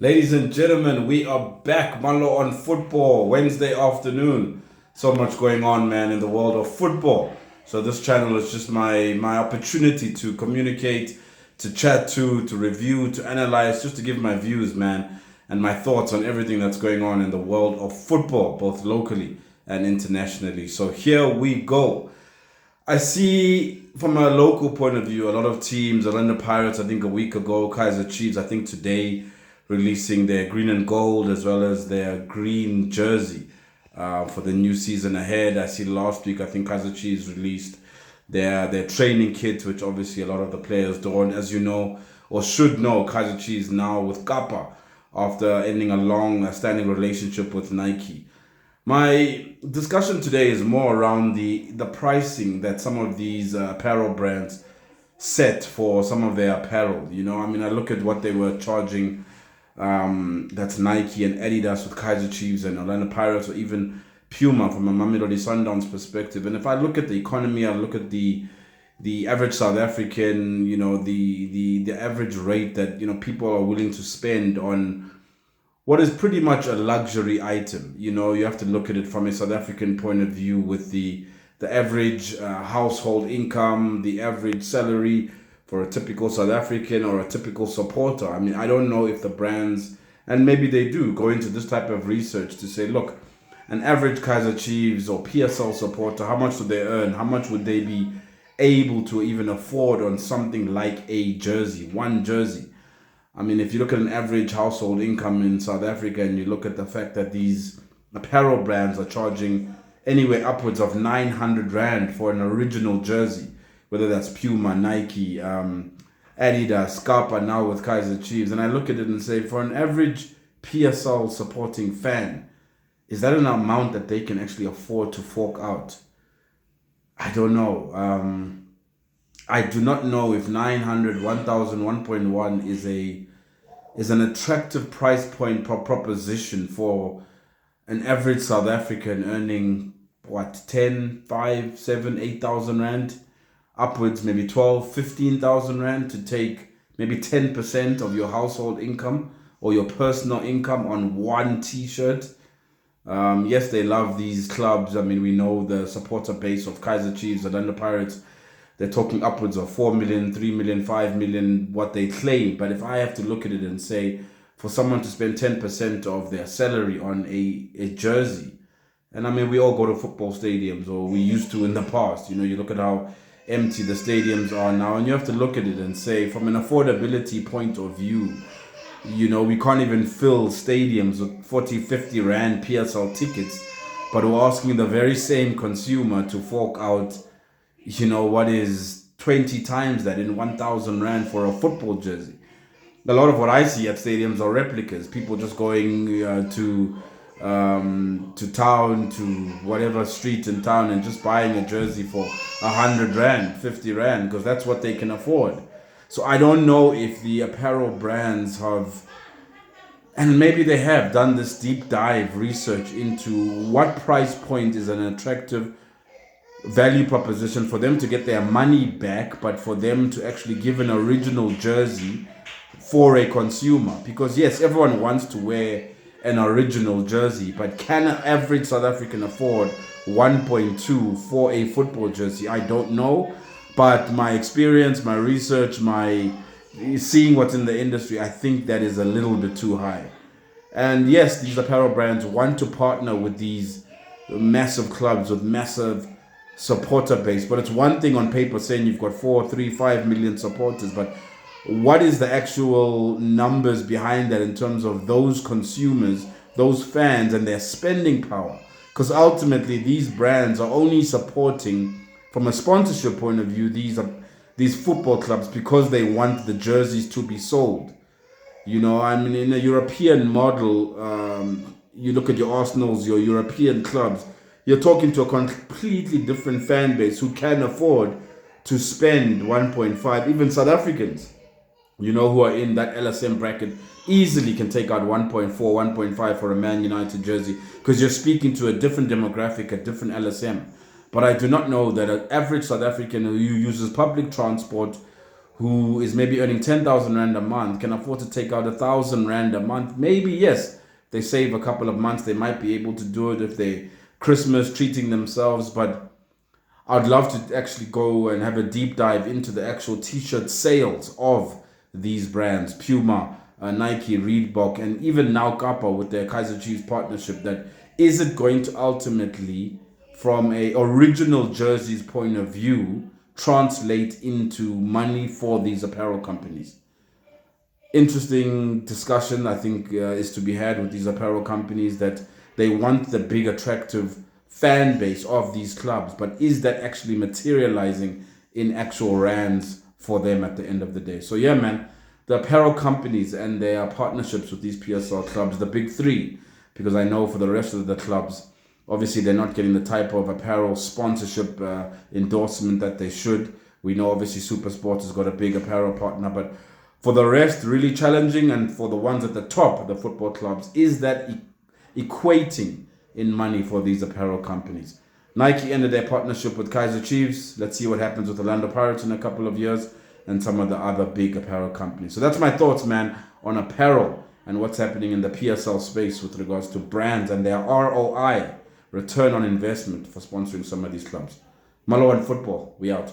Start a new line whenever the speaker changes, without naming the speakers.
Ladies and gentlemen, we are back, Malo, on football, Wednesday afternoon. So much going on, man, in the world of football. So this channel is just my opportunity to communicate, to chat to review, to analyze, just to give my views, man, and my thoughts on everything that's going on in the world of football, both locally and internationally. So here we go. I see from a local point of view, a lot of teams, Orlando Pirates, I think a week ago, Kaiser Chiefs, I think today, releasing their green and gold as well as their green jersey for the new season ahead. I see last week, I think Kaiser Chiefs released their training kit, which obviously a lot of the players don't. As you know, or should know, Kaiser Chiefs now with Kappa after ending a long standing relationship with Nike. My discussion today is more around the pricing that some of these apparel brands set for some of their apparel. I mean, I look at what they were charging. That's Nike and Adidas with Kaiser Chiefs and Orlando Pirates, or even Puma from a Mamelodi Sundowns perspective. And if I look at the economy, I look at the average South African, the average rate that people are willing to spend on what is pretty much a luxury item. You have to look at it from a South African point of view with the average household income, the average salary for a typical South African or a typical supporter. I mean, I don't know if the brands, and maybe they do, go into this type of research to say, look, an average Kaiser Chiefs or PSL supporter, how much do they earn? How much would they be able to even afford on something like a jersey, one jersey? I mean, if you look at an average household income in South Africa and you look at the fact that these apparel brands are charging anywhere upwards of 900 Rand for an original jersey, whether that's Puma, Nike, Adidas, Kappa, now with Kaiser Chiefs, and I look at it and say, for an average PSL supporting fan, is that an amount that they can actually afford to fork out? I don't know. I do not know if 900, 1,000, 1.1 is an attractive price point proposition for an average South African earning, 10, 5, 7, 8,000 Rand, upwards maybe 12, 15,000 Rand to take maybe 10% of your household income or your personal income on one t-shirt. Yes, they love these clubs. I mean, we know the supporter base of Kaiser Chiefs, Orlando Pirates. They're talking upwards of 4 million, 3 million, 5 million, what they claim. But if I have to look at it and say, for someone to spend 10% of their salary on a jersey, and I mean, we all go to football stadiums, or we used to in the past. You look at how empty the stadiums are now, and you have to look at it and say, from an affordability point of view, we can't even fill stadiums with 40, 50 Rand PSL tickets, but we're asking the very same consumer to fork out what is 20 times that in 1,000 Rand for a football jersey. A lot of what I see at stadiums are replicas. People just going to town, to whatever street in town, and just buying a jersey for 100 Rand, 50 Rand, because that's what they can afford. So I don't know if the apparel brands have, and maybe they have done this deep dive research into what price point is an attractive value proposition for them to get their money back, but for them to actually give an original jersey for a consumer. Because yes, everyone wants to wear an original jersey, but can an average South African afford 1.2 for a football jersey? I don't know, but my experience, my research, my seeing what's in the industry, I think that is a little bit too high. And yes, these apparel brands want to partner with these massive clubs with massive supporter base, but it's one thing on paper saying you've got 4, 3, 5 million supporters, but what is the actual numbers behind that in terms of those consumers, those fans, and their spending power? Because ultimately these brands are only supporting, from a sponsorship point of view, these football clubs because they want the jerseys to be sold. I mean, in a European model, you look at your Arsenals, your European clubs, you're talking to a completely different fan base who can afford to spend 1.5. Even South Africans, who are in that LSM bracket, easily can take out 1.4, 1.5 for a Man United jersey, because you're speaking to a different demographic, a different LSM. But I do not know that an average South African who uses public transport, who is maybe earning 10,000 Rand a month can afford to take out 1,000 Rand a month. Maybe, yes, they save a couple of months. They might be able to do it if they Christmas treating themselves. But I'd love to actually go and have a deep dive into the actual t-shirt sales of these brands, Puma, Nike, Reebok, and even now Kappa with their Kaiser Chiefs partnership. That is it going to ultimately, from a original jerseys point of view, translate into money for these apparel companies? Interesting discussion, I think, is to be had with these apparel companies, that they want the big attractive fan base of these clubs, but is that actually materializing in actual rands for them at the end of the day? So yeah, man, the apparel companies and their partnerships with these PSL clubs, the big three, because I know for the rest of the clubs, obviously they're not getting the type of apparel sponsorship endorsement that they should. We know obviously SuperSport has got a big apparel partner, but for the rest, really challenging. And for the ones at the top, the football clubs, is that equating in money for these apparel companies? Nike ended their partnership with Kaiser Chiefs. Let's see what happens with Orlando Pirates in a couple of years and some of the other big apparel companies. So that's my thoughts, man, on apparel and what's happening in the PSL space with regards to brands and their ROI, return on investment, for sponsoring some of these clubs. Malo and football, we out.